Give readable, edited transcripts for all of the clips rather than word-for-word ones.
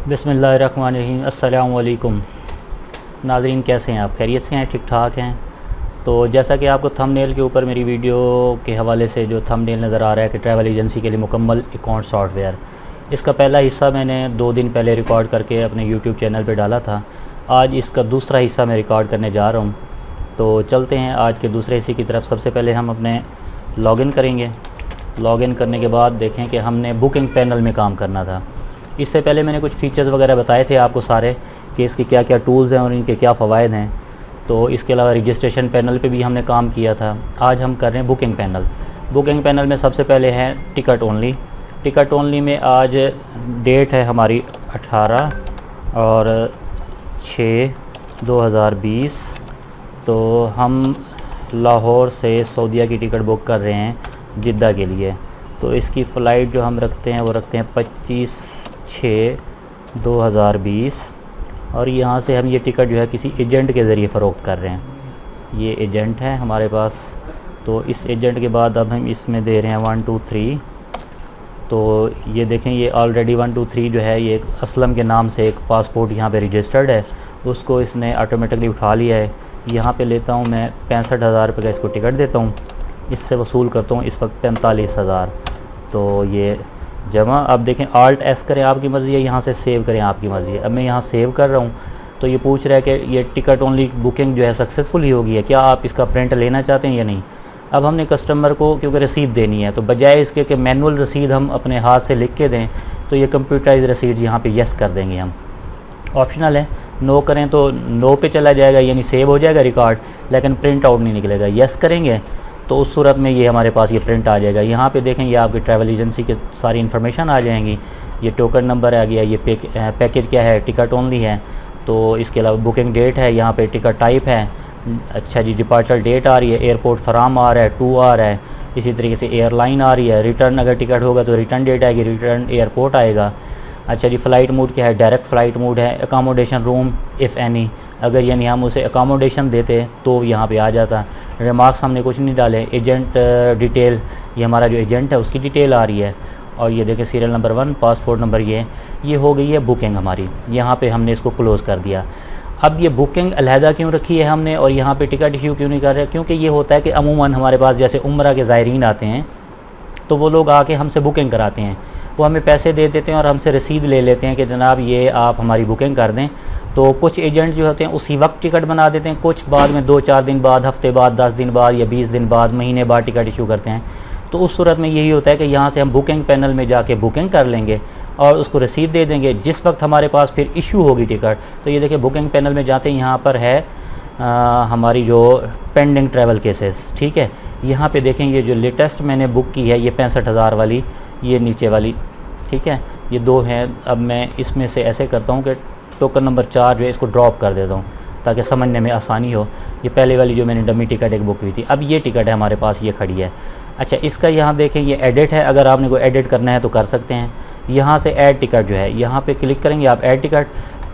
बिस्मिल्लाहिर्रहमानिर्रहीम। अस्सलाम वालेकुम नाज़रीन, कैसे हैं आप? खैरियत से हैं? ठीक ठाक हैं? तो जैसा कि आपको थंबनेल के ऊपर मेरी वीडियो के हवाले से जो थंबनेल नज़र आ रहा है कि ट्रैवल एजेंसी के लिए मुकम्मल अकाउंट सॉफ्टवेयर, इसका पहला हिस्सा मैंने 2 दिन पहले रिकॉर्ड करके अपने यूट्यूब चैनल पे डाला था। आज इसका दूसरा हिस्सा मैं रिकॉर्ड करने जा रहा हूँ। तो चलते हैं आज के दूसरे हिस्से की तरफ। सबसे पहले हम अपने लॉगिन करेंगे। लॉगिन करने के बाद देखें कि हमने बुकिंग पैनल में काम करना था। इससे पहले मैंने कुछ फ़ीचर्स वगैरह बताए थे आपको सारे कि इसके क्या क्या टूल्स हैं और इनके क्या फ़वाइद हैं। तो इसके अलावा रजिस्ट्रेशन पैनल पे भी हमने काम किया था। आज हम कर रहे हैं बुकिंग पैनल। बुकिंग पैनल में सबसे पहले है टिकट ओनली। टिकट ओनली में आज डेट है हमारी 18 और 6/2020। तो हम लाहौर से सऊदीया की टिकट बुक कर रहे हैं जिद्दा के लिए। तो इसकी फ़्लाइट जो हम रखते हैं वो रखते हैं 25/6/2020 और यहाँ से हम ये टिकट जो है किसी एजेंट के ज़रिए फ़रोख्त कर रहे हैं। ये एजेंट है हमारे पास। तो इस एजेंट के बाद अब हम इसमें दे रहे हैं 1 2 3। तो ये देखें, ये ऑलरेडी 1 2 3 जो है ये असलम के नाम से एक पासपोर्ट यहाँ पे रजिस्टर्ड है, उसको इसने ऑटोमेटिकली उठा लिया है। यहाँ पे लेता हूँ मैं 65,000 रुपये का इसको टिकट देता हूँ। इससे वसूल करता हूँ इस वक्त 45,000। तो ये जमा। अब देखें, Alt S करें आपकी मर्ज़ी है, यहाँ से सेव करें आपकी मर्ज़ी है। अब मैं यहाँ सेव कर रहा हूँ तो ये पूछ रहा है कि ये टिकट ओनली बुकिंग जो है सक्सेसफुल ही होगी है, क्या आप इसका प्रिंट लेना चाहते हैं या नहीं। अब हमने कस्टमर को क्योंकि रसीद देनी है, तो बजाय इसके कि मैनुअल रसीद हम अपने हाथ से लिख के दें, तो ये कंप्यूटराइज रसीद यहाँ पे यस कर देंगे हम। ऑप्शनल है, नो करें तो नो पे चला जाएगा, यानी सेव हो जाएगा रिकॉर्ड, लेकिन प्रिंट आउट नहीं निकलेगा। यस करेंगे तो उस सूरत में ये हमारे पास ये प्रिंट आ जाएगा। यहाँ पे देखें, ये आपकी ट्रैवल एजेंसी की सारी इन्फॉर्मेशन आ जाएंगी। ये टोकन नंबर आ गया, ये पैकेज क्या है, टिकट ओनली है। तो इसके अलावा बुकिंग डेट है, यहाँ पे टिकट टाइप है। अच्छा जी, डिपार्चर डेट आ रही है, एयरपोर्ट फराम आ रहा है, टू आ रहा है। इसी तरीके से एयरलाइन आ रही है। रिटर्न अगर टिकट होगा तो रिटर्न डेट आएगी, रिटर्न एयरपोर्ट आएगा। अच्छा जी, फ़्लाइट मोड क्या है, डायरेक्ट फ़्लाइट मोड है। अकामोडेशन रूम इफ़ एनी, अगर यानी हम उसे अकामोडेशन देते तो यहाँ पे आ जाता। रिमार्क्स हमने कुछ नहीं डाले। एजेंट डिटेल, ये हमारा जो एजेंट है उसकी डिटेल आ रही है। और ये देखें, सीरियल नंबर 1, पासपोर्ट नंबर ये हो गई है बुकिंग हमारी। यहाँ पे हमने इसको क्लोज़ कर दिया। अब ये बुकिंग अलहदा क्यों रखी है हमने और यहाँ पे टिकट इशू क्यों नहीं कर रहे? क्योंकि ये होता है कि अमूमन हमारे पास जैसे उम्रा के ज़ायरीन आते हैं तो वो लोग आके हमसे बुकिंग कराते हैं। वो हमें पैसे दे देते हैं और हमसे रसीद ले लेते हैं कि जनाब ये आप हमारी बुकिंग कर दें। तो कुछ एजेंट जो होते हैं उसी वक्त टिकट बना देते हैं, कुछ बाद में 2-4 दिन बाद, हफ्ते बाद, 10 दिन बाद या 20 दिन बाद, महीने बाद टिकट इशू करते हैं। तो उस सूरत में यही होता है कि यहाँ से हम बुकिंग पैनल में जाके बुकिंग कर लेंगे और उसको रसीद दे देंगे। जिस वक्त हमारे पास फिर इशू होगी टिकट, तो ये देखिए बुकिंग पैनल में जाते हैं, यहाँ पर है हमारी जो पेंडिंग ट्रैवल केसेस, ठीक है। यहाँ पे देखें, ये जो लेटेस्ट मैंने बुक की है ये 65,000 वाली, ये नीचे वाली, ठीक है, ये 2 हैं। अब मैं इसमें से ऐसे करता हूँ कि टोकन नंबर 4 जो है इसको ड्रॉप कर देता हूँ ताकि समझने में आसानी हो। ये पहले वाली जो मैंने डमी टिकट एक बुक हुई थी, अब ये टिकट है हमारे पास, ये खड़ी है। अच्छा, इसका यहाँ देखें, ये एडिट है, अगर आपने कोई एडिट करना है तो कर सकते हैं। यहाँ से ऐड टिकट जो है, यहाँ पे क्लिक करेंगे आप, ऐड टिकट।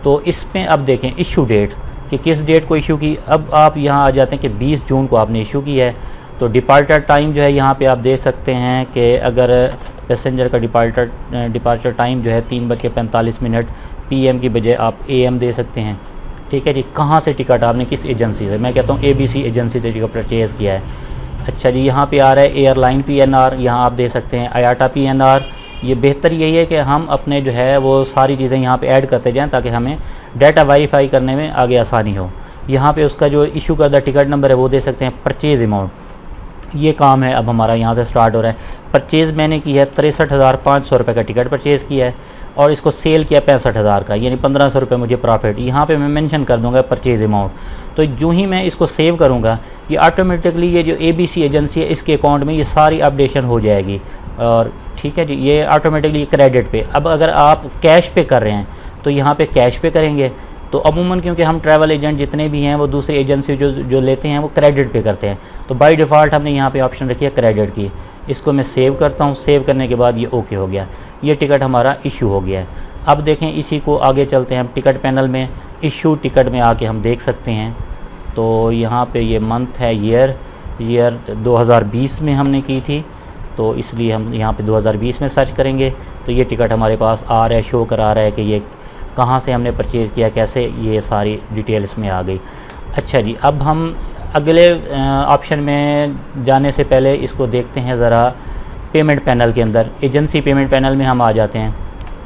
तो इसमें अब देखें इशू डेट कि किस डेट को इशू की। अब आप यहाँ आ जाते हैं कि 20 जून को आपने इशू की है। तो डिपार्चर टाइम जो है यहाँ पे आप देख सकते हैं कि अगर पैसेंजर का डिपार्चर टाइम जो है 3:45 PM की बजाय आप AM दे सकते हैं, ठीक है जी। कहाँ से टिकट आपने, किस एजेंसी से, मैं कहता हूँ ABC एजेंसी से टिकट परचेज़ किया है। अच्छा जी, यहाँ पे आ रहा है एयरलाइन PNR, यहाँ आप दे सकते हैं IATA PNR। ये बेहतर यही है कि हम अपने जो है वो सारी चीज़ें यहाँ पे ऐड करते जाएं ताकि हमें डाटा वेरीफाई करने में आगे आसानी हो। यहाँ पे उसका जो इशू करदा टिकट नंबर है वो दे सकते हैं। परचेज़ अमाउंट, ये काम है अब हमारा यहाँ से स्टार्ट हो रहा है। परचेज़ मैंने की है 63,500 रुपये का टिकट परचेज़ किया है और इसको सेल किया 65,000 का, यानी 1,500 रुपये मुझे प्रॉफिट। यहाँ पे मैं मेंशन कर दूँगा परचेज़ अमाउंट। तो जो ही मैं इसको सेव करूँगा, ये ऑटोमेटिकली ये जो ABC एजेंसी है इसके अकाउंट में ये सारी अपडेशन हो जाएगी। और ठीक है जी, ये ऑटोमेटिकली क्रेडिट पे। अब अगर आप कैश पे कर रहे हैं तो यहाँ पे कैश पे करेंगे। तो अमूमन क्योंकि हम ट्रैवल एजेंट जितने भी हैं वो दूसरी एजेंसी जो लेते हैं वो क्रेडिट पे करते हैं, तो बाय डिफ़ॉल्ट हमने यहाँ पे ऑप्शन रखी है क्रेडिट की। इसको मैं सेव करता हूँ। सेव करने के बाद ये ओके हो गया, ये टिकट हमारा इशू हो गया है। अब देखें, इसी को आगे चलते हैं हम टिकट पैनल में। इशू टिकट में आके हम देख सकते हैं। तो यहाँ पे ये मंथ है, ईयर 2020 में हमने की थी, तो इसलिए हम यहाँ पे 2020 में सर्च करेंगे तो ये टिकट हमारे पास आ रहा है, शो करा रहा है कि ये कहाँ से हमने परचेज़ किया, कैसे, ये सारी डिटेल इसमें आ गई। अच्छा जी, अब हम अगले ऑप्शन में जाने से पहले इसको देखते हैं ज़रा पेमेंट पैनल के अंदर। एजेंसी पेमेंट पैनल में हम आ जाते हैं।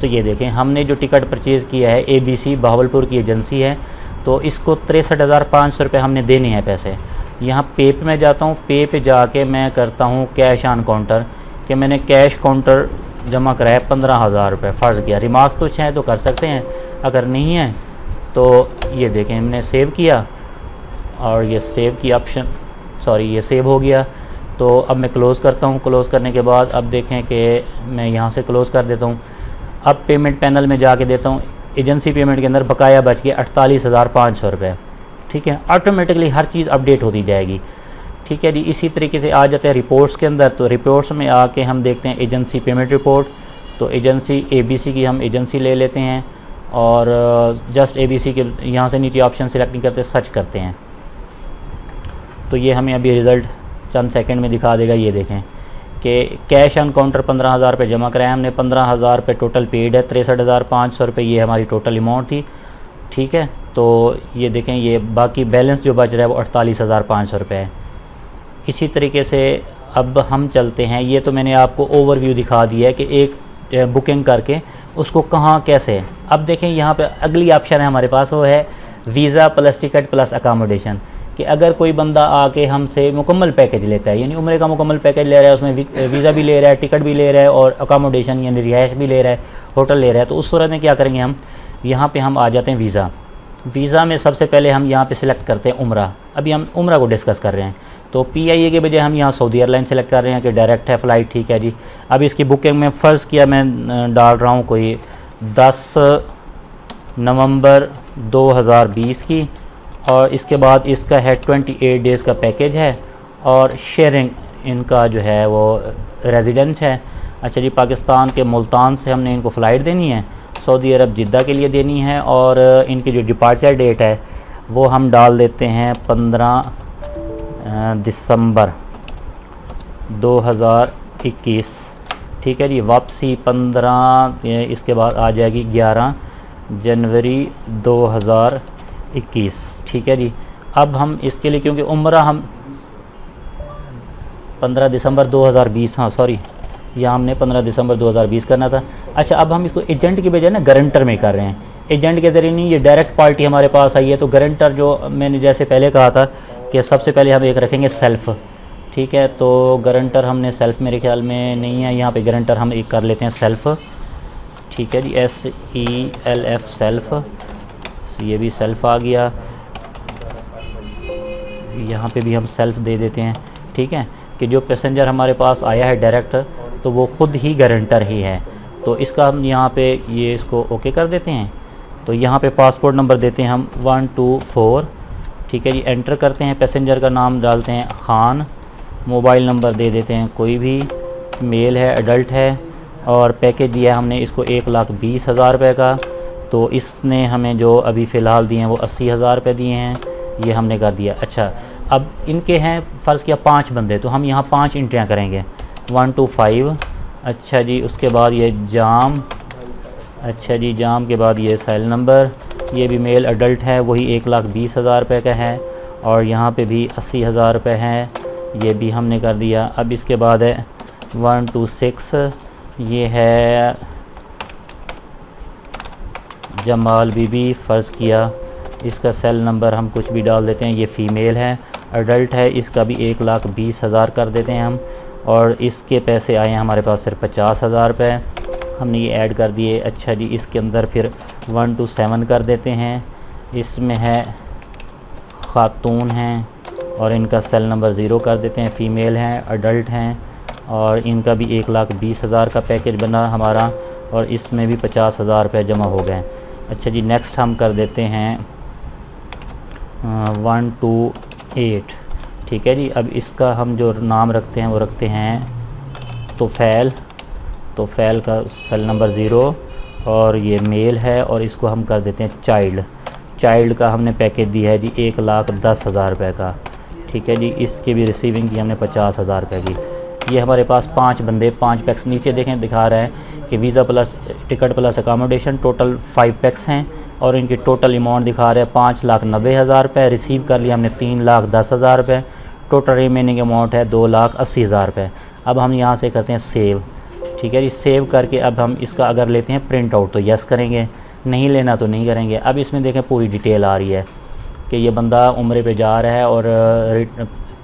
तो ये देखें, हमने जो टिकट परचेज़ किया है ABC बहावलपुर की एजेंसी है, तो इसको 63,500 रुपये हमने देने हैं पैसे। यहाँ पे पे मैं जाता हूँ, पे पे जाके मैं करता हूँ कैश ऑन काउंटर, कि मैंने कैश काउंटर जमा कराया 15,000 रुपये फ़र्ज़ किया। रिमार्क कुछ है तो कर सकते हैं, अगर नहीं है तो ये देखें हमने सेव किया और ये सेव की ऑप्शन, सॉरी ये सेव हो गया। तो अब मैं क्लोज़ करता हूँ। क्लोज़ करने के बाद अब देखें कि मैं यहाँ से क्लोज़ कर देता हूँ। अब पेमेंट पैनल में जाके देता हूँ, एजेंसी पेमेंट के अंदर बकाया बच गया 48,500 रुपये। ठीक है, ऑटोमेटिकली हर चीज़ अपडेट होती जाएगी। ठीक है जी, इसी तरीके से आ जाते हैं रिपोर्ट्स के अंदर। तो रिपोर्ट्स में आके हम देखते हैं एजेंसी पेमेंट रिपोर्ट। तो एजेंसी ABC की हम एजेंसी ले लेते हैं और जस्ट ABC के यहाँ से नीचे ऑप्शन सेलेक्ट नहीं करते, सर्च करते हैं। तो ये हमें अभी रिज़ल्ट चंद सेकंड में दिखा देगा। ये देखें कि कैश ऑन काउंटर 15,000 रुपये जमा कराया हमने, 15,000 रुपये टोटल पेड है, 63,500 रुपये ये हमारी टोटल अमाउंट थी। ठीक है, तो ये देखें, ये बाकी बैलेंस जो बच रहा है वो 48,500 रुपये है। इसी तरीके से अब हम चलते हैं, ये तो मैंने आपको ओवरव्यू दिखा दिया है कि एक बुकिंग करके उसको कहाँ कैसे। अब देखें यहाँ पे अगली ऑप्शन है हमारे पास, वो है visa plus ticket plus accommodation. कि अगर कोई बंदा आके हमसे मुकम्मल पैकेज लेता है, यानी उम्रे का मुकम्मल पैकेज ले रहा है, उसमें वीज़ा भी ले रहा है, टिकट भी ले रहा है और अकामोडेशन यानी रिहाइश भी ले रहा है, होटल ले रहा है, तो उस सूरत में क्या करेंगे हम, यहाँ पे हम आ जाते हैं वीज़ा। वीज़ा में सबसे पहले हम यहाँ पे सिलेक्ट करते हैं उम्रा। अभी हम उम्रा को डिस्कस कर रहे हैं, तो PIA के बजाय हम यहाँ सऊदी एयरलाइन सेलेक्ट कर रहे हैं कि डायरेक्ट है फ़्लाइट। ठीक है जी, अब इसकी बुकिंग में फ़र्ज़ किया मैं डाल रहा हूँ कोई 10 नवंबर 2020 की, और इसके बाद इसका है 28 डेज़ का पैकेज है और शेयरिंग इनका जो है वो रेजिडेंस है। अच्छा जी, पाकिस्तान के मुल्तान से हमने इनको फ़्लाइट देनी है, सऊदी अरब जिद्दा के लिए देनी है, और इनकी जो डिपार्चर डेट है वो हम डाल देते हैं 15 दिसंबर 2021। ठीक है जी, वापसी 15, इसके बाद आ जाएगी 11 जनवरी 2021। ठीक है जी, अब हम इसके लिए, क्योंकि उम्रा हम 15 दिसंबर 2020, हाँ सॉरी, यहाँ हमने 15 दिसंबर 2020 करना था। अच्छा, अब हम इसको एजेंट की बजाय ना गारंटर में कर रहे हैं, एजेंट के ज़रिए नहीं, ये डायरेक्ट पार्टी हमारे पास आई है। तो गारंटर जो मैंने जैसे पहले कहा था कि सबसे पहले हम एक रखेंगे सेल्फ़। ठीक है, तो गारंटर हमने सेल्फ़ मेरे ख्याल में नहीं है, यहाँ पे गारंटर हम एक कर लेते हैं सेल्फ़। ठीक है जी, SELF सेल्फ़, ये भी सेल्फ़ आ गया, यहाँ पे भी हम सेल्फ़ दे देते हैं। ठीक है, कि जो पैसेंजर हमारे पास आया है डायरेक्ट, तो वो ख़ुद ही गारंटर ही है। तो इसका हम यहाँ पे ये इसको ओके कर देते हैं। तो यहाँ पे पासपोर्ट नंबर देते हैं हम 124। ठीक है जी, एंटर करते हैं, पैसेंजर का नाम डालते हैं खान, मोबाइल नंबर दे देते हैं कोई भी, मेल है, एडल्ट है, और पैकेज दिया है हमने इसको 1,20,000 रुपये का। तो इसने हमें जो अभी फ़िलहाल दिए हैं वो 80,000 रुपये दिए हैं, ये हमने कर दिया। अच्छा, अब इनके हैं फ़र्ज़ किया 5 बंदे, तो हम यहाँ 5 एंट्रियाँ करेंगे 1 to 5। अच्छा जी, उसके बाद ये जाम, अच्छा जी, जाम के बाद ये सेल नंबर, ये भी मेल एडल्ट है, वही 1,20,000 रुपये का है, और यहाँ पे भी 80,000 रुपये है, ये भी हमने कर दिया। अब इसके बाद है 1 to 6, ये है जमाल बीबी, फ़र्ज़ किया इसका सेल नंबर हम कुछ भी डाल देते हैं, ये फ़ीमेल है, एडल्ट है, इसका भी 1,20,000 कर देते हैं हम, और इसके पैसे आए हैं हमारे पास सिर्फ 50,000 रुपये, हमने ये ऐड कर दिए। अच्छा जी, इसके अंदर फिर 1 to 7 कर देते हैं, इसमें है ख़ातून हैं और इनका सेल नंबर 0 कर देते हैं, फ़ीमेल हैं, एडल्ट हैं, और इनका भी 1,20,000 का पैकेज बना हमारा, और इसमें भी 50,000 रुपये जमा हो गए। अच्छा जी, नेक्स्ट हम कर देते हैं 1 to 8। ठीक है जी, अब इसका हम जो नाम रखते हैं वो रखते हैं तोफ़ैल, तोफ़ैल का सेल नंबर 0, और ये मेल है, और इसको हम कर देते हैं चाइल्ड। चाइल्ड का हमने पैकेज दिया है जी 1,10,000 रुपये का। ठीक है जी, इसकी भी रिसीविंग की हमने 50,000 रुपये की। ये हमारे पास 5 बंदे 5 पैक्स, नीचे देखें दिखा रहे हैं कि visa plus ticket plus accommodation total 5 PACS हैं और इनकी टोटल अमाउंट दिखा रहे हैं 5,90,000 रुपये। रिसीव कर लिया हमने 3,10,000 रुपये। टोटल रिमेनिंग अमाउंट है 2,80,000 रुपये। अब हम यहाँ से करते हैं सेव। ठीक है जी, सेव करके अब हम इसका अगर लेते हैं प्रिंट आउट तो यस करेंगे, नहीं लेना तो नहीं करेंगे। अब इसमें देखें पूरी डिटेल आ रही है कि ये बंदा उम्रे पे जा रहा है और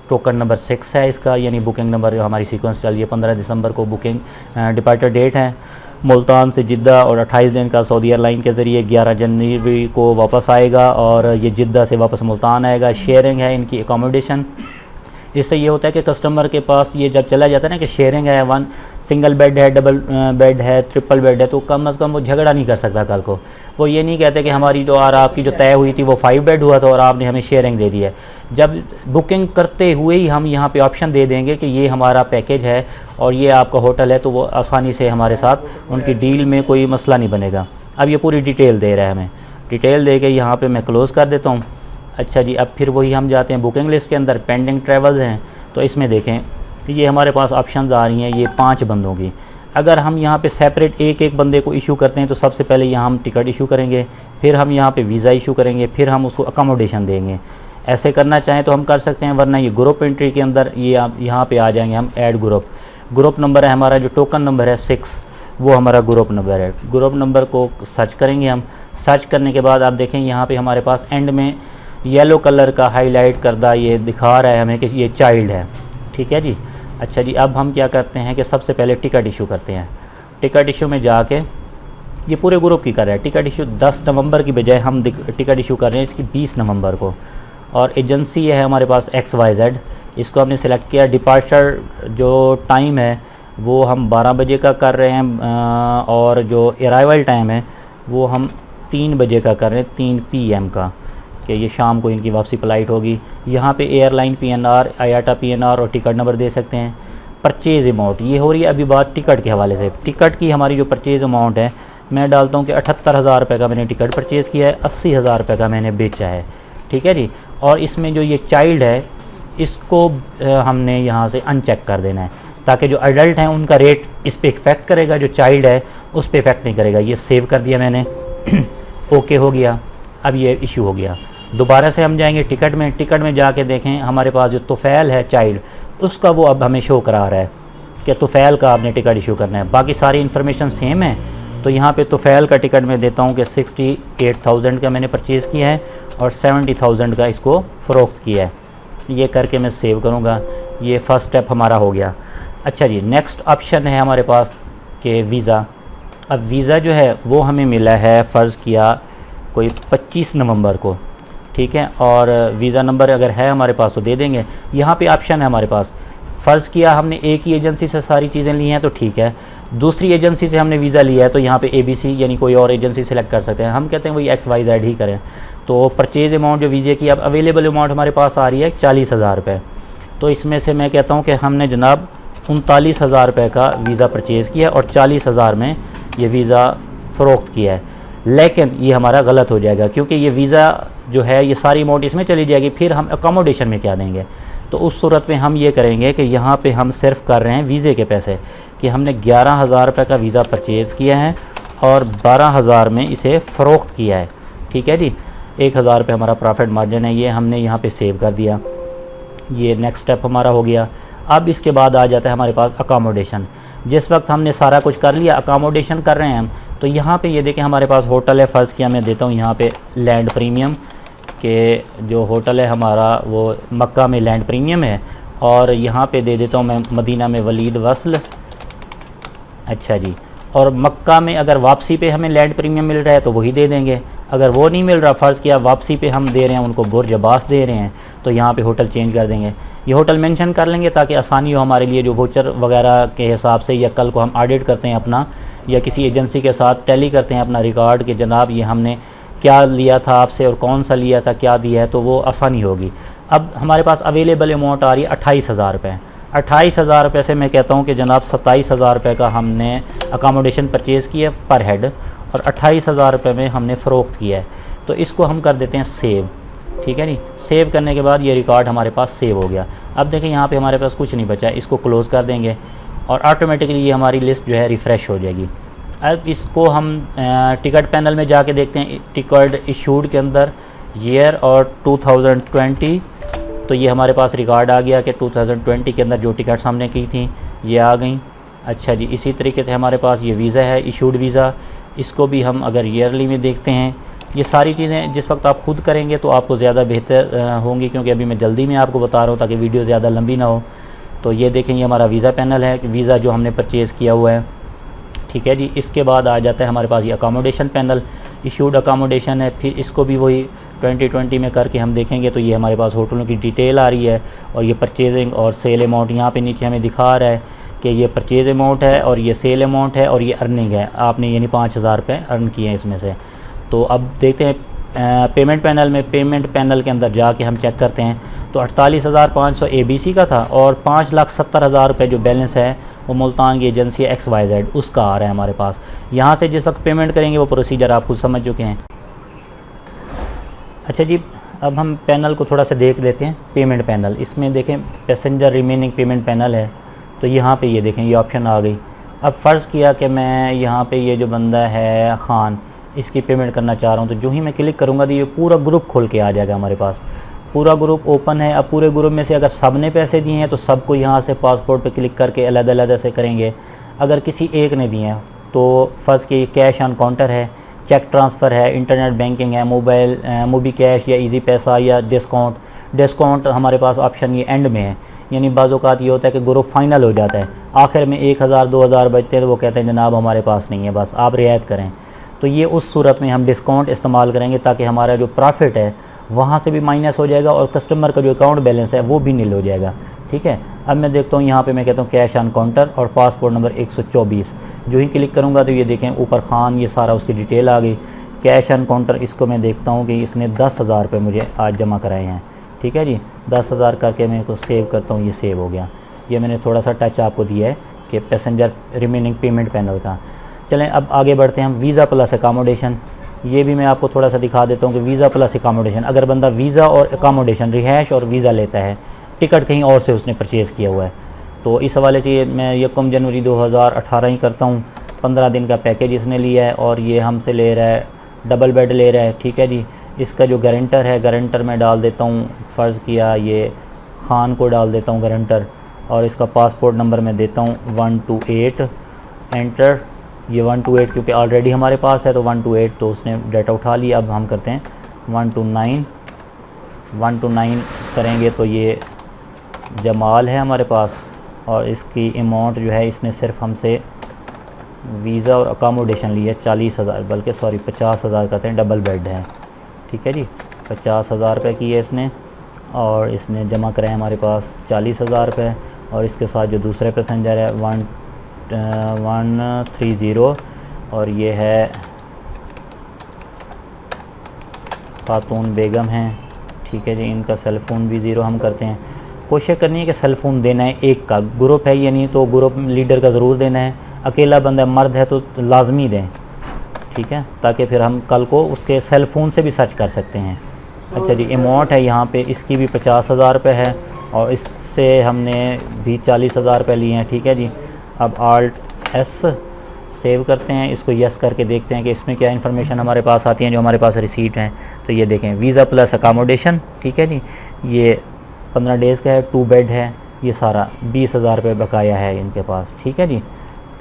टोकन नंबर 6 है इसका, यानी बुकिंग नंबर हमारी सीक्वेंस चल रही है 15 दिसंबर को बुकिंग डिपार्चर डेट है मुल्तान से जिद्दा और 28 दिन का सऊदी एयरलाइन के ज़रिए 11 जनवरी को वापस आएगा और ये जिद्दा से वापस मुल्तान आएगा। शेयरिंग है इनकी अकोमोडेशन। इससे ये होता है कि कस्टमर के पास ये जब चला जाता है ना कि शेयरिंग है, 1 सिंगल बेड है, डबल बेड है, ट्रिपल बेड है, तो कम अज़ कम वो झगड़ा नहीं कर सकता कल को। वो ये नहीं कहते कि हमारी जो और आपकी जो तय हुई थी वो 5 बेड हुआ था और आपने हमें शेयरिंग दे दी है। जब बुकिंग करते हुए ही हम यहाँ पे ऑप्शन दे देंगे कि ये हमारा पैकेज है और ये आपका होटल है, तो वो आसानी से हमारे साथ उनकी डील में कोई मसला नहीं बनेगा। अब ये पूरी डिटेल दे रहा है हमें, डिटेल दे के यहाँ पर मैं क्लोज़ कर देता हूँ। अच्छा जी, अब फिर वही हम जाते हैं बुकिंग लिस्ट के अंदर, पेंडिंग ट्रैवल्स हैं, तो इसमें देखें ये हमारे पास ऑप्शंस आ रही हैं ये 5 बंदों की। अगर हम यहाँ पे सेपरेट एक एक बंदे को इशू करते हैं तो सबसे पहले यहाँ हम टिकट इशू करेंगे, फिर हम यहाँ पे वीज़ा इशू करेंगे, फिर हम उसको अकोमोडेशन देंगे। ऐसे करना चाहें तो हम कर सकते हैं, वरना ये ग्रुप एंट्री के अंदर ये आप यहाँ पे आ जाएंगे हम ऐड ग्रुप नंबर है हमारा, जो टोकन नंबर है 6 वो हमारा ग्रुप नंबर है। ग्रुप नंबर को सर्च करेंगे हम। सर्च करने के बाद आप देखें यहाँ पर हमारे पास एंड में येलो कलर का हाईलाइट करदा ये दिखा रहा है हमें कि ये चाइल्ड है। ठीक है जी। अच्छा जी, अब हम क्या करते हैं कि सबसे पहले टिकट इशू करते हैं। टिकट इशू में जाके ये पूरे ग्रुप की कर रहा है। टिकट इशू 10 नवंबर की बजाय हम टिकट इशू कर रहे हैं इसकी 20 नवंबर को। और एजेंसी है हमारे पास XYZ, इसको हमने सेलेक्ट किया। डिपार्चर जो टाइम है वो हम 12 बजे का कर रहे हैं और जो अराइवल टाइम है वो हम 3 बजे का कर रहे हैं, 3 PM का, कि ये शाम को इनकी वापसी फ़्लाइट होगी। यहाँ पे एयरलाइन PNR, IATA PNR और टिकट नंबर दे सकते हैं। परचेज़ अमाउंट ये हो रही है अभी बात टिकट के हवाले से। टिकट की हमारी जो परचेज़ अमाउंट है मैं डालता हूँ कि 78,000 रुपये का मैंने टिकट परचेज़ किया है, 80,000 रुपये का मैंने बेचा है। ठीक है जी। और इसमें जो ये चाइल्ड है इसको हमने यहाँ से अनचेक कर देना है ताकि जो अडल्ट हैं उनका रेट इस पर इफ़ेक्ट करेगा, जो चाइल्ड है उस पर इफ़ेक्ट नहीं करेगा। ये सेव कर दिया मैंने ओके हो गया। अब ये इशू हो गया। दोबारा से हम जाएंगे टिकट में। टिकट में जाके देखें हमारे पास जो तुफ़ैल है चाइल्ड, उसका वो अब हमें शो करा रहा है कि तुफ़ैल का आपने टिकट इशू करना है। बाकी सारी इन्फॉर्मेशन सेम है। तो यहाँ पे तुफ़ैल का टिकट मैं देता हूँ कि 68,000 का मैंने परचेज़ किया है और 70,000 का इसको फ़रोख्त किया है। ये करके मैं सेव करूँगा। ये फ़र्स्ट स्टेप हमारा हो गया। अच्छा जी, नेक्स्ट ऑप्शन है हमारे पास कि वीज़ा। अब वीज़ा जो है वो हमें मिला है, फ़र्ज़ किया कोई 25 नवंबर को। ठीक है। और वीज़ा नंबर अगर है हमारे पास तो दे देंगे। यहाँ पे ऑप्शन है हमारे पास, फ़र्ज़ किया हमने एक ही एजेंसी से सारी चीज़ें ली हैं तो ठीक है, दूसरी एजेंसी से हमने वीज़ा लिया है तो यहाँ पे ABC यानी कोई और एजेंसी सेलेक्ट कर सकते हैं। हम कहते हैं वही XYZ ही करें। तो परचेज़ अमाउंट जो वीज़े की अब अवेलेबल अमाउंट हमारे पास आ रही है 40,000 रुपये। तो इसमें से मैं कहता हूँ कि हमने जनाब 39,000 रुपये का वीज़ा परचेज़ किया और 40,000 में ये वीज़ा फ़रोख्त किया है। लेकिन ये हमारा गलत हो जाएगा क्योंकि ये वीज़ा जो है ये सारी अमाउंट इसमें चली जाएगी, फिर हम अकोमोडेशन में क्या देंगे। तो उस सूरत में हम ये करेंगे कि यहाँ पे हम सिर्फ कर रहे हैं वीज़े के पैसे, कि हमने 11,000 रुपये का वीज़ा परचेज़ किया है और 12,000 में इसे फ़रोख्त किया है। ठीक है जी। 1,000 रुपये हमारा प्रॉफिट मार्जिन है, ये हमने यहाँ पे सेव कर दिया। ये नेक्स्ट स्टेप हमारा हो गया। अब इसके बाद आ जाता है हमारे पास अकोमोडेशन। जिस वक्त हमने सारा कुछ कर लिया, अकोमोडेशन कर रहे हैं हम, तो यहाँ पे ये देखें हमारे पास होटल है। फ़र्ज़ किया मैं देता हूँ यहाँ पे लैंड प्रीमियम के जो होटल है हमारा वो मक्का में लैंड प्रीमियम है और यहाँ पे दे देता हूँ मैं मदीना में वलीद वस्ल। अच्छा जी। और मक्का में अगर वापसी पे हमें लैंड प्रीमियम मिल रहा है तो वही दे देंगे। अगर वो नहीं मिल रहा, फ़र्ज़ किया वापसी पे हम दे रहे हैं उनको बुर्ज अब्बास दे रहे हैं, तो यहाँ पे होटल चेंज कर देंगे। ये होटल मेंशन कर लेंगे ताकि आसानी हो हमारे लिए, जो वोचर वगैरह के हिसाब से, या कल को हम ऑडिट करते हैं अपना, या किसी एजेंसी के साथ टैली करते हैं अपना रिकॉर्ड कि जनाब ये हमने क्या लिया था आपसे और कौन सा लिया था, क्या दिया है, तो वो आसानी होगी। अब हमारे पास अवेलेबल अमाउंट आ रही है 28,000 रुपये। 28,000 रुपये से मैं कहता हूँ कि जनाब 27,000 रुपये का हमने अकोमोडेशन परचेज़ किया पर हेड और 28,000 रुपये में हमने फ़रोख्त किया है। तो इसको हम कर देते हैं सेव। ठीक है नी। सेव करने के बाद ये रिकॉर्ड हमारे पास सेव हो गया। अब देखें यहाँ पे हमारे पास कुछ नहीं बचा है, इसको क्लोज़ कर देंगे और ऑटोमेटिकली ये हमारी लिस्ट जो है रिफ़्रेश हो जाएगी। अब इसको हम टिकट पैनल में जाके देखते हैं, टिकट इशूड के अंदर ईयर और 2020, तो ये हमारे पास रिकॉर्ड आ गया कि 2020 के अंदर जो टिकट्स हमने की थी ये आ गई। अच्छा जी, इसी तरीके से हमारे पास ये वीज़ा है, इशूड वीज़ा, इसको भी हम अगर ईयरली में देखते हैं, ये सारी चीज़ें जिस वक्त आप खुद करेंगे तो आपको ज़्यादा बेहतर होंगी, क्योंकि अभी मैं जल्दी में आपको बता रहा हूँ ताकि वीडियो ज़्यादा लंबी ना हो। तो ये देखें, ये हमारा वीज़ा पैनल है, वीज़ा जो हमने परचेज़ किया हुआ है, ठीक है जी। इसके बाद आ जाता है हमारे पास ये अकोमोडेशन पैनल, इशूड अकोमोडेशन है, फिर इसको भी वही 2020 में करके हम देखेंगे तो ये हमारे पास होटलों की डिटेल आ रही है और ये परचेजिंग और सेल अमाउंट यहाँ पे नीचे हमें दिखा रहा है कि ये परचेज़ अमाउंट है और ये सेल अमाउंट है और ये अर्निंग है, आपने यानी 5000 रुपये अर्न किए हैं इसमें से। तो अब देखते हैं पेमेंट पैनल में, पेमेंट पैनल के अंदर जाके हम चेक करते हैं तो 48,500 ABC का था और 5,70,000 रुपये जो बैलेंस है वो मुल्तान की एजेंसी XYZ उसका आ रहा है हमारे पास। यहाँ से जिस वक्त पेमेंट करेंगे वो प्रोसीजर आप खुद समझ चुके हैं। अच्छा जी, अब हम पैनल को थोड़ा सा देख लेते हैं। पेमेंट पैनल, इसमें देखें पैसेंजर रिमेनिंग पेमेंट पैनल है, तो यहाँ पे ये देखें ये ऑप्शन आ गई। अब फ़र्ज़ किया कि मैं यहाँ पे ये जो बंदा है ख़ान, इसकी पेमेंट करना चाह रहा हूँ, तो जो ही मैं क्लिक करूँगा तो ये पूरा ग्रुप खोल के आ जाएगा हमारे पास, पूरा ग्रुप ओपन है। अब पूरे ग्रुप में से अगर सब ने पैसे दिए हैं तो सबको यहाँ से पासपोर्ट पे क्लिक करके अलग-अलग से करेंगे। अगर किसी एक ने दिए हैं तो फ़र्ज़ कि कैश ऑन काउंटर है, चेक ट्रांसफ़र है, इंटरनेट बैंकिंग है, मोबाइल मोबी कैश या इजी पैसा या डिस्काउंट हमारे पास ऑप्शन ये एंड में है। यानी बाज़ औक़ात ये होता है कि ग्रुप फाइनल हो जाता है, आखिर में 1000-2000 बचते हैं तो वो कहते हैं जनाब हमारे पास नहीं है, बस आप रियायत करें। तो ये उस सूरत में हम डिस्काउंट इस्तेमाल करेंगे ताकि हमारा जो प्रॉफिट है वहाँ से भी माइनस हो जाएगा और कस्टमर का जो अकाउंट बैलेंस है वो भी नील हो जाएगा, ठीक है। अब मैं देखता हूँ यहाँ पे मैं कहता हूँ कैश ऑन काउंटर और पासपोर्ट नंबर 124, जो ही क्लिक करूँगा तो ये देखें ऊपर ख़ान, ये सारा उसकी डिटेल आ गई। कैश ऑन काउंटर, इसको मैं देखता हूँ कि इसने 10,000 रुपये मुझे आज जमा कराए हैं, ठीक है जी। 10,000 करके मैं इसको सेव करता हूँ, ये सेव हो गया। ये मैंने थोड़ा सा टच आपको दिया है कि पैसेंजर रिमेनिंग पेमेंट पैनल का। चलें अब आगे बढ़ते हैं हम। वीज़ा प्लस अकामोडेशन, ये भी मैं आपको थोड़ा सा दिखा देता हूँ कि वीज़ा प्लस अकामोडेशन, अगर बंदा वीज़ा और अकामोडेशन, रिहाइश और वीज़ा लेता है, टिकट कहीं और से उसने परचेज़ किया हुआ है, तो इस हवाले से मैं 1 जनवरी 2018 ही करता हूँ। 15 दिन का पैकेज इसने लिया है और ये हमसे ले रहा है, डबल बेड ले रहा है, ठीक है जी। इसका जो गारंटर है, गारंटर मैं डाल देता हूँ, फ़र्ज़ किया ये ख़ान को डाल देता हूँ गारंटर, और इसका पासपोर्ट नंबर मैं देता हूँ 128, एंटर। ये 128 क्योंकि ऑलरेडी हमारे पास है तो 128 तो उसने डाटा उठा लिया। अब हम करते हैं 129 करेंगे तो ये जमाल है हमारे पास और इसकी अमाउंट जो है इसने सिर्फ हमसे वीज़ा और अकामोडेशन लिया 40,000, बल्कि सॉरी 50,000 करते हैं, डबल बेड है, ठीक है जी। 50,000 रुपये की है इसने और इसने जमा कराए हमारे पास 40,000 रुपये। और इसके साथ जो दूसरे पैसेंजर है 130 और ये है खातून बेगम हैं, ठीक है जी। इनका सेल फ़ोन भी 0 हम करते हैं। कोशिश करनी है कि सेल फ़ोन देना है एक का, ग्रुप है यानी तो ग्रुप लीडर का ज़रूर देना है, अकेला बंदा मर्द है तो लाजमी दें, ठीक है, ताकि फिर हम कल को उसके सेल फ़ोन से भी सर्च कर सकते हैं। अच्छा जी, अमाउंट है यहाँ पे इसकी भी 50,000 रुपये है और इससे हमने भी 40,000 रुपये लिए हैं, ठीक है जी। अब Alt S सेव करते हैं, इसको यस करके देखते हैं कि इसमें क्या इन्फॉर्मेशन हमारे पास आती हैं जो हमारे पास रिसीट हैं। तो ये देखें वीज़ा प्लस अकामोडेशन, ठीक है जी, ये 15 डेज़ का है, 2 बेड है, ये सारा 20,000 रुपये बकाया है इनके पास, ठीक है जी।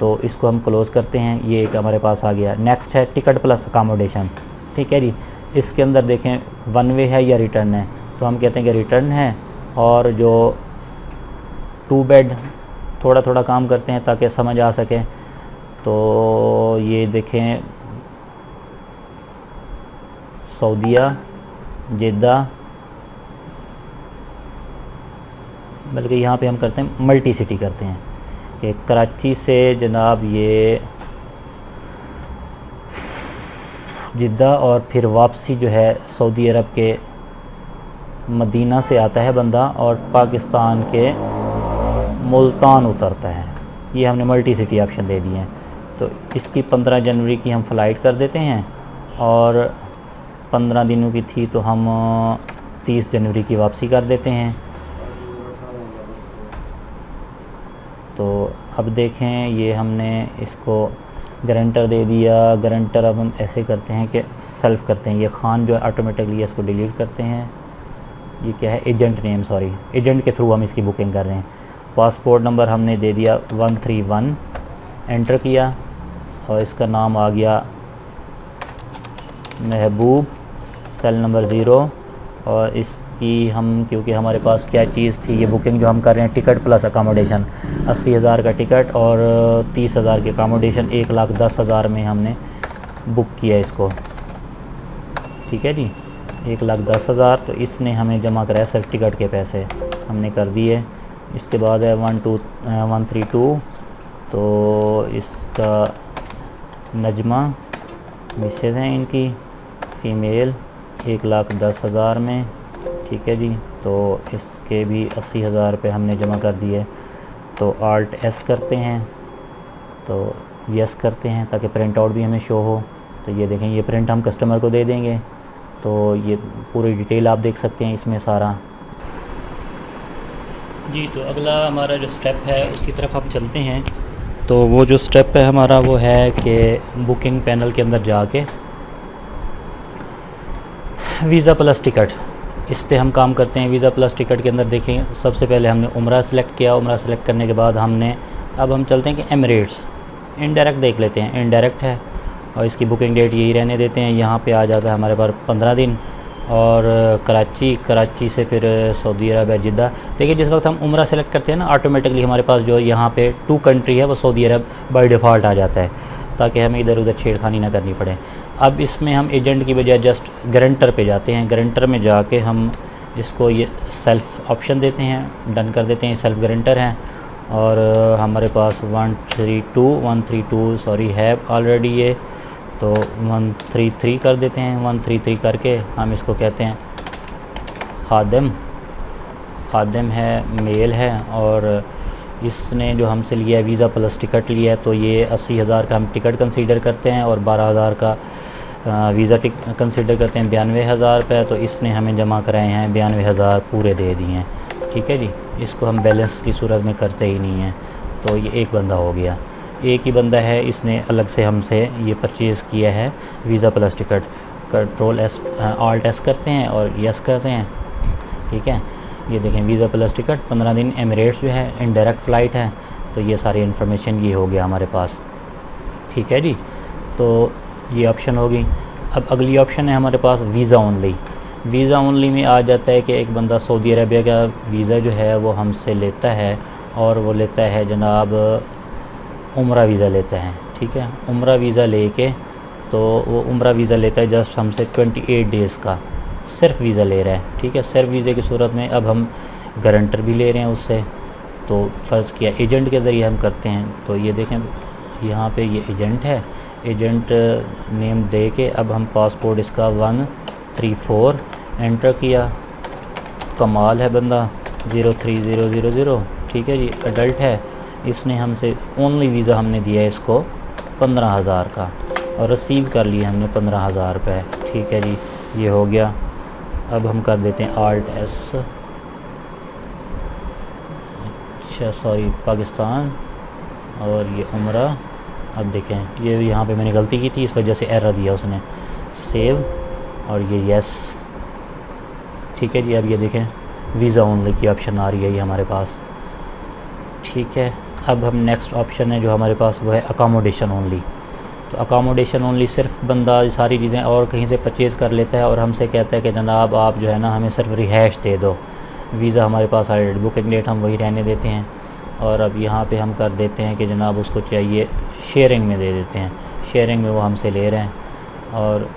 तो इसको हम क्लोज़ करते हैं, ये एक हमारे पास आ गया। नेक्स्ट है टिकट प्लस अकामोडेशन, ठीक है जी। इसके अंदर देखें 1 वे है या रिटर्न है, तो हम कहते हैं कि रिटर्न है। और जो 2 बेड थोड़ा थोड़ा काम करते हैं ताकि समझ आ सके। तो ये देखें सऊदीया, जिद्दा, बल्कि यहाँ पे हम करते हैं मल्टी सिटी करते हैं कि कराची से जनाब ये जिद्दा और फिर वापसी जो है सऊदी अरब के मदीना से आता है बंदा और पाकिस्तान के मुल्तान उतरता है। ये हमने मल्टी सिटी ऑप्शन दे दिए हैं। तो इसकी 15 जनवरी की हम फ़्लाइट कर देते हैं और 15 दिनों की थी तो हम 30 जनवरी की वापसी कर देते हैं। तो अब देखें ये हमने इसको गारंटर दे दिया। गारंटर अब हम ऐसे करते हैं कि सेल्फ करते हैं, ये खान जो है ऑटोमेटिकली इसको डिलीट करते हैं। ये क्या है, एजेंट नेम, सॉरी एजेंट के थ्रू हम इसकी बुकिंग कर रहे हैं। पासपोर्ट नंबर हमने दे दिया 131, एंटर किया और इसका नाम आ गया महबूब, सेल नंबर 0। और इसकी हम, क्योंकि हमारे पास क्या चीज़ थी, ये बुकिंग जो हम कर रहे हैं टिकट प्लस अकामोडेशन, 80,000 का टिकट और 30,000 की अकामोडेशन, 1,10,000 में हमने बुक किया इसको। ठीक है जी, 1,10,000 तो इसने हमें जमा कराया, सिर्फ टिकट के पैसे हमने कर दिए। इसके बाद है 132, तो इसका नजमा मिसेज हैं इनकी, फ़ीमेल, 1,10,000 में। ठीक है जी, तो इसके भी 80,000 रुपये हमने जमा कर दिए। तो Alt S करते हैं, तो यस करते हैं ताकि प्रिंट आउट भी हमें शो हो। तो ये देखें, ये प्रिंट हम कस्टमर को दे देंगे। तो ये पूरी डिटेल आप देख सकते हैं इसमें सारा जी। तो अगला हमारा जो स्टेप है उसकी तरफ हम चलते हैं। तो वो जो स्टेप है हमारा वो है कि बुकिंग पैनल के अंदर जाके वीज़ा प्लस टिकट, इस पे हम काम करते हैं। वीज़ा प्लस टिकट के अंदर देखें, सबसे पहले हमने उम्रा सेलेक्ट किया। उम्रा सेलेक्ट करने के बाद अब हम चलते हैं कि एमिरेट्स, इनडायरेक्ट देख लेते हैं, इनडायरेक्ट है और इसकी बुकिंग डेट यही रहने देते हैं। यहाँ पे आ जाता है हमारे पास 15 दिन। और कराची से फिर सऊदी अरब, जिद्दा। देखिए जिस वक्त हम उम्रा सेलेक्ट करते हैं ना, ऑटोमेटिकली हमारे पास जो यहाँ पे 2 कंट्री है वो सऊदी अरब बाय डिफ़ॉल्ट आ जाता है, ताकि हमें इधर उधर छेड़खानी ना करनी पड़े। अब इसमें हम एजेंट की बजाय जस्ट गारंटर पे जाते हैं। गारंटर में जाके हम इसको ये सेल्फ़ ऑप्शन देते हैं, डन कर देते हैं, सेल्फ़ गारंटर हैं। और हमारे पास 132 सॉरी है ऑलरेडी ये, तो 133 कर देते हैं। 133 करके हम इसको कहते हैं खादिम है, मेल है। और इसने जो हमसे लिया है वीज़ा प्लस टिकट लिया है, तो ये 80,000 का हम टिकट कंसीडर करते हैं और 12,000 का वीज़ा कंसीडर करते हैं, 92,000 रुपये। तो इसने हमें जमा कराए हैं 92,000 पूरे दे दिए हैं। ठीक है जी, इसको हम बैलेंस की सूरत में करते ही नहीं हैं। तो ये एक बंदा हो गया, एक ही बंदा है, इसने अलग से हमसे ये परचेज़ किया है visa plus ticket. Control S Alt S करते हैं और यस करते हैं। ठीक है, ये देखें वीज़ा प्लस टिकट 15 दिन, एमिरेट्स जो है इनडायरेक्ट फ़्लाइट है। तो ये सारी इन्फॉर्मेशन ये हो गया हमारे पास। ठीक है जी, तो ये ऑप्शन होगी। अब अगली ऑप्शन है हमारे पास वीज़ा ओनली। वीज़ा ओनली में आ जाता है कि एक बंदा सऊदी अरबिया का वीज़ा जो है वो हमसे लेता है, और वो लेता है जनाब उम्रा वीज़ा लेता है। ठीक है, उम्रा वीज़ा लेके, तो वो उम्रा वीज़ा लेता है जस्ट हमसे 28 डेज़ का सिर्फ वीज़ा ले रहा है। ठीक है, सिर्फ वीज़े की सूरत में अब हम गारंटर भी ले रहे हैं उससे। तो फ़र्ज़ किया एजेंट के ज़रिए हम करते हैं। तो ये देखें यहाँ पे ये एजेंट है, एजेंट नेम दे के अब हम पासपोर्ट इसका 134 एंटर किया। कमाल है बंदा, 03000। ठीक है जी, अडल्ट है। इसने हमसे ओनली वीज़ा हमने दिया है इसको 15,000 का, और रिसीव कर लिया हमने 15,000 रुपये। ठीक है जी, ये हो गया। अब हम कर देते हैं Alt S, अच्छा सॉरी पाकिस्तान, और ये उम्रा। अब देखें ये यहाँ पे मैंने गलती की थी, इस वजह से एरर दिया उसने, सेव और ये यस। ठीक है जी, अब ये देखें वीज़ा ओनली की ऑप्शन आ रही है ये हमारे पास। ठीक है, अब हम नेक्स्ट ऑप्शन है जो हमारे पास वो है अकामोडेशन ओनली। तो अकामोडेशन ओनली सिर्फ बंदा सारी चीज़ें और कहीं से परचेज़ कर लेता है और हमसे कहता है कि जनाब आप जो है ना हमें सिर्फ रिहाइश दे दो। वीज़ा हमारे पास ऑलरेडी, बुकिंग डेट हम वही रहने देते हैं। और अब यहाँ पे हम कर देते हैं कि जनाब उसको चाहिए शेयरिंग में दे देते हैं। शेयरिंग में वो हमसे ले रहे हैं और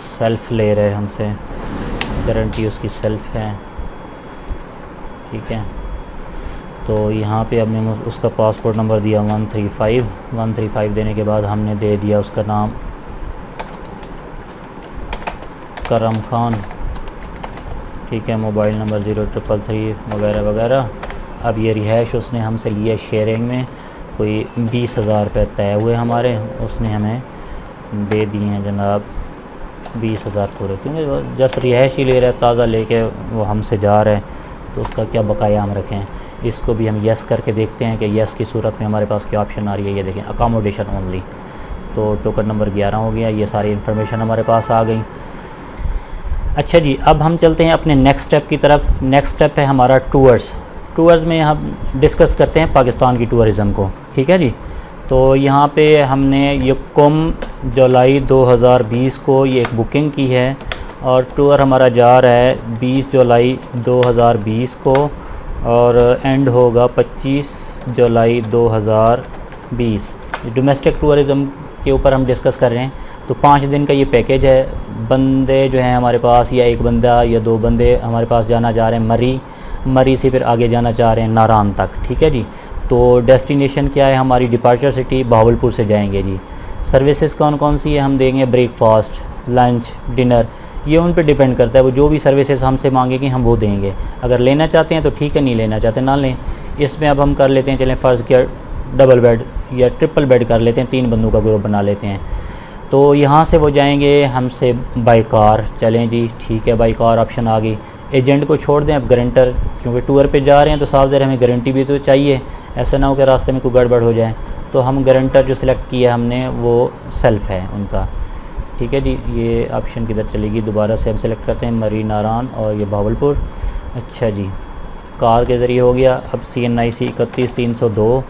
सेल्फ़ ले रहे हैं हमसे, गारंटी उसकी सेल्फ़ है। ठीक है, तो यहाँ पे हमने उसका पासपोर्ट नंबर दिया 135 देने के बाद हमने दे दिया उसका नाम करम खान। ठीक है, मोबाइल नंबर 0333 वगैरह वगैरह। अब ये रिहाइश उसने हमसे लिया शेयरिंग में, कोई 20,000 रुपये तय हुए हमारे, उसने हमें दे दिए हैं जनाब 20,000 पूरे, क्योंकि जस्ट रिहाइश ही ले रहा है, ताज़ा लेके वो हमसे जा रहे हैं, तो उसका क्या बकाया हम रखें। इसको भी हम येस करके देखते हैं कि येस की सूरत में हमारे पास क्या ऑप्शन आ रही है। ये देखें अकोमोडेशन ओनली, तो टोकन नंबर 11 हो गया। ये सारी इन्फॉर्मेशन हमारे पास आ गई। अच्छा जी, अब हम चलते हैं अपने नेक्स्ट स्टेप की तरफ। नेक्स्ट स्टेप है हमारा टूर्स में हम डिस्कस करते हैं पाकिस्तान की टूरिज़म को, ठीक है जी। तो यहाँ पे हमने यकम जुलाई 2020 को ये एक बुकिंग की है और टूर हमारा जा रहा है 20 जुलाई 2020 को और एंड होगा 25 जुलाई 2020। डोमेस्टिक टूरिज़म के ऊपर हम डिस्कस कर रहे हैं। तो 5 दिन का ये पैकेज है। बंदे जो हैं हमारे पास, या एक बंदा या 2 बंदे हमारे पास जाना चाह रहे हैं मरी से फिर आगे जाना चाह रहे हैं नारान तक, ठीक है जी। तो डेस्टिनेशन क्या है हमारी? डिपार्चर सिटी बहावलपुर से जाएंगे जी। सर्विसेज कौन कौन सी है हम देंगे? ब्रेकफास्ट, लंच, डिनर, ये उन पे डिपेंड करता है। वो जो भी सर्विसेज हमसे मांगेंगे हम वो देंगे। अगर लेना चाहते हैं तो ठीक है, नहीं लेना चाहते ना लें। इसमें अब हम कर लेते हैं, चलें फ़र्ज़ किया डबल बेड या ट्रिपल बेड कर लेते हैं, 3 बंदों का ग्रुप बना लेते हैं। तो यहाँ से वो जाएंगे हमसे बाई कार। चलें जी, ठीक है, बाई कार ऑप्शन आ गई। एजेंट को छोड़ दें, अब गारंटर, क्योंकि टूर पे जा रहे हैं तो साफ ज़रा हमें गारंटी भी तो चाहिए, ऐसा ना हो कि रास्ते में कोई गड़बड़ हो जाए। तो हम गारंटर जो सिलेक्ट किया हमने वो सेल्फ़ है उनका, ठीक है जी। ये ऑप्शन किधर चलेगी? दोबारा से हम सेलेक्ट करते हैं मरी नारान और ये बहावलपुर। अच्छा जी, कार के ज़रिए हो गया। अब CNIC 31302,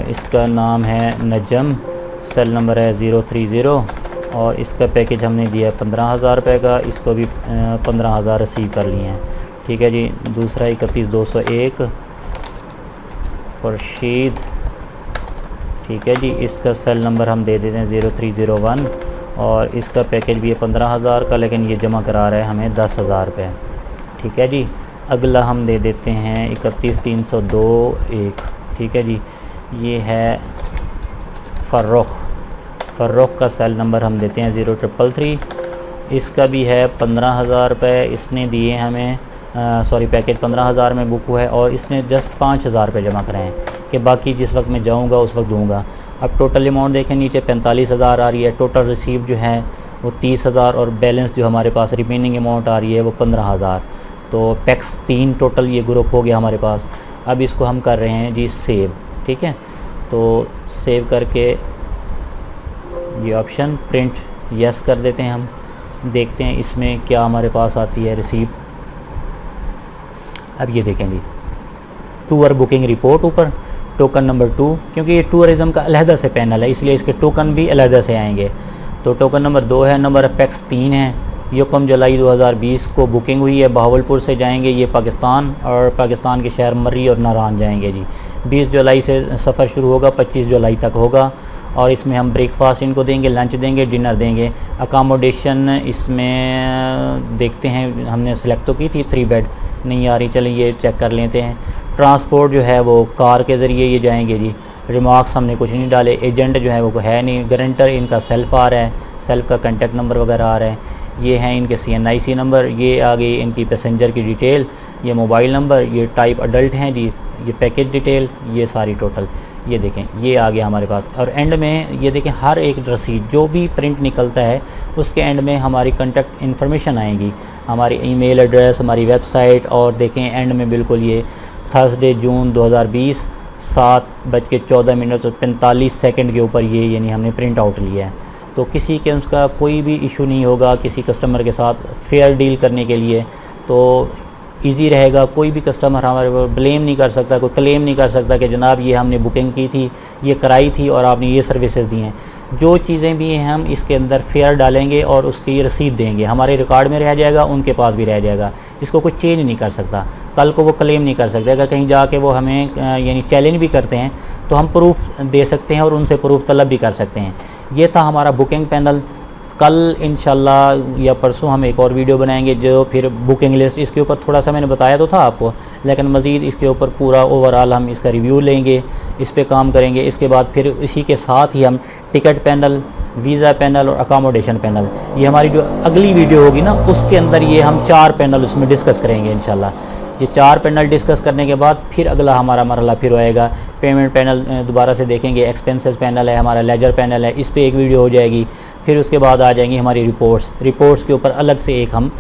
इसका नाम है नजम, सेल नंबर है 030 और इसका पैकेज हमने दिया 15,000 रुपये का। इसको भी 15,000 रिसीव कर लिए हैं, ठीक है जी। दूसरा 31201 खुर्शीद, ठीक है जी। इसका सेल नंबर हम दे देते हैं 0301 और इसका पैकेज भी है 15,000 का, लेकिन ये जमा करा रहा है हमें 10,000 रुपये, ठीक है जी। अगला हम दे देते हैं 31302 ठीक है जी। ये है फ़र्रुख का सेल नंबर हम देते हैं 0333। इसका भी है 15,000 रुपये इसने दिए हमें, पैकेज 15,000 में बुक हुआ है और इसने जस्ट 5,000 रुपये जमा कराए हैं कि बाकी जिस वक्त मैं जाऊंगा उस वक्त दूंगा। अब टोटल अमाउंट देखें, नीचे 45,000 आ रही है। टोटल रिसीव जो है वो 30,000 और बैलेंस जो हमारे पास रिमेनिंग अमाउंट आ रही है वो 15,000। तो पैक्स 3 टोटल ये ग्रुप हो गया हमारे पास। अब इसको हम कर रहे हैं जी सेव, ठीक है। तो सेव करके ये ऑप्शन प्रिंट यस कर देते हैं। हम देखते हैं इसमें क्या हमारे पास आती है रिसीप्ट। अब ये देखें जी, टूर बुकिंग रिपोर्ट ऊपर टोकन नंबर 2, क्योंकि ये टूरिज़म का अलहदा से पैनल है इसलिए इसके टोकन भी अलहदा से आएंगे। तो टोकन नंबर 2 है, नंबर ऑफ पैक्स 3 है। यकम जुलाई 2020 को बुकिंग हुई है, बहावलपुर से जाएंगे ये पाकिस्तान, और पाकिस्तान के शहर मर्री और नारान जाएंगे जी। 20 जुलाई से सफ़र शुरू होगा, 25 जुलाई तक होगा और इसमें हम ब्रेकफास्ट इनको देंगे, लंच देंगे, डिनर देंगे। अकामोडेशन इसमें देखते हैं, हमने सेलेक्ट तो की थी 3 बेड, नहीं आ रही, चलें ये चेक कर लेते हैं। ट्रांसपोर्ट जो है वो कार के ज़रिए ये जाएंगे जी। रिमार्क्स हमने कुछ नहीं डाले। एजेंट जो है वो है नहीं। गारंटर इनका सेल्फ़ आ रहा है, सेल्फ़ का कॉन्टेक्ट नंबर वगैरह आ रहा है। ये हैं इनके CNIC नंबर, ये आ गई इनकी पैसेंजर की डिटेल, ये मोबाइल नंबर, ये टाइप अडल्ट हैं जी, ये पैकेज डिटेल, ये सारी टोटल ये देखें ये आ गया हमारे पास। और एंड में ये देखें हर एक रसीद जो भी प्रिंट निकलता है उसके एंड में हमारी कॉन्टैक्ट इन्फॉर्मेशन आएंगी, हमारी ईमेल एड्रेस, हमारी वेबसाइट। और देखें एंड में बिल्कुल ये थर्सडे जून 2020 7:14 और 45 सेकंड के ऊपर ये यानी हमने प्रिंट आउट लिया है। तो किसी के उसका कोई भी इशू नहीं होगा किसी कस्टमर के साथ फेयर डील करने के लिए, तो इजी रहेगा। कोई भी कस्टमर हमारे पर ब्लेम नहीं कर सकता, कोई क्लेम नहीं कर सकता कि जनाब ये हमने बुकिंग की थी, ये कराई थी और आपने ये सर्विसेज दी हैं। जो चीज़ें भी हैं हम इसके अंदर फेयर डालेंगे और उसकी ये रसीद देंगे, हमारे रिकॉर्ड में रह जाएगा, उनके पास भी रह जाएगा। इसको कोई चेंज नहीं कर सकता, कल को वो क्लेम नहीं कर सकते। अगर कहीं जाके वो हमें यानी चैलेंज भी करते हैं तो हम प्रूफ दे सकते हैं और उनसे प्रूफ तलब भी कर सकते हैं। ये था हमारा बुकिंग पैनल। कल इंशाल्लाह या परसों हम एक और वीडियो बनाएंगे जो फिर बुकिंग लिस्ट, इसके ऊपर थोड़ा सा मैंने बताया तो था आपको, लेकिन मज़ीद इसके ऊपर पूरा ओवरऑल हम इसका रिव्यू लेंगे, इस पे काम करेंगे। इसके बाद फिर इसी के साथ ही हम टिकट पैनल, वीज़ा पैनल और अकामोडेशन पैनल, ये हमारी जो अगली वीडियो होगी ना उसके अंदर ये हम 4 पैनल उसमें डिस्कस करेंगे इंशाल्लाह। ये 4 पैनल डिस्कस करने के बाद फिर अगला हमारा मरहला फिर आएगा पेमेंट पैनल, दोबारा से देखेंगे। एक्सपेंसेस पैनल है, हमारा लेजर पैनल है, इस पर एक वीडियो हो जाएगी। फिर उसके बाद आ जाएंगी हमारी रिपोर्ट्स के ऊपर अलग से एक हम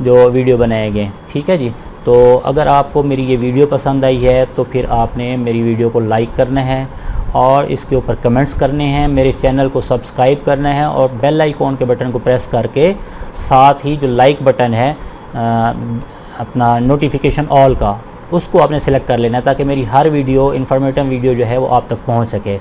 जो वीडियो बनाएंगे, ठीक है जी। तो अगर आपको मेरी ये वीडियो पसंद आई है तो फिर आपने मेरी वीडियो को लाइक करना है और इसके ऊपर कमेंट्स करने हैं, मेरे चैनल को सब्सक्राइब करना है और बेल आइकॉन के बटन को प्रेस करके साथ ही जो लाइक बटन है अपना नोटिफिकेशन ऑल का, उसको आपने सेलेक्ट कर लेना है ताकि मेरी हर वीडियो इन्फॉर्मेटिव वीडियो जो है वो आप तक पहुंच सके।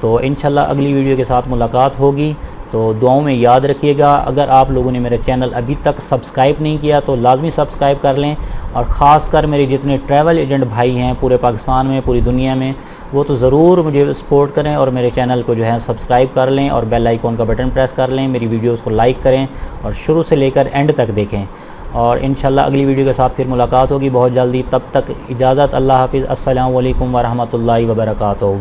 तो इंशाल्लाह अगली वीडियो के साथ मुलाकात होगी। तो दुआओं में याद रखिएगा। अगर आप लोगों ने मेरा चैनल अभी तक सब्सक्राइब नहीं किया तो लाजमी सब्सक्राइब कर लें, और ख़ास कर मेरे जितने ट्रैवल एजेंट भाई हैं पूरे पाकिस्तान में, पूरी दुनिया में, वो तो ज़रूर मुझे सपोर्ट करें और मेरे चैनल को जो है सब्सक्राइब कर लें और बेल आइकॉन का बटन प्रेस कर लें, मेरी वीडियोज़ को लाइक करें और शुरू से लेकर एंड तक देखें। और इंशाल्लाह अगली वीडियो के साथ फिर मुलाकात होगी बहुत जल्दी। तब तक इजाज़त, अल्लाह हाफ़िज़, अस्सलामु अलैकुम व रहमतुल्लाहि व बरकातुहू।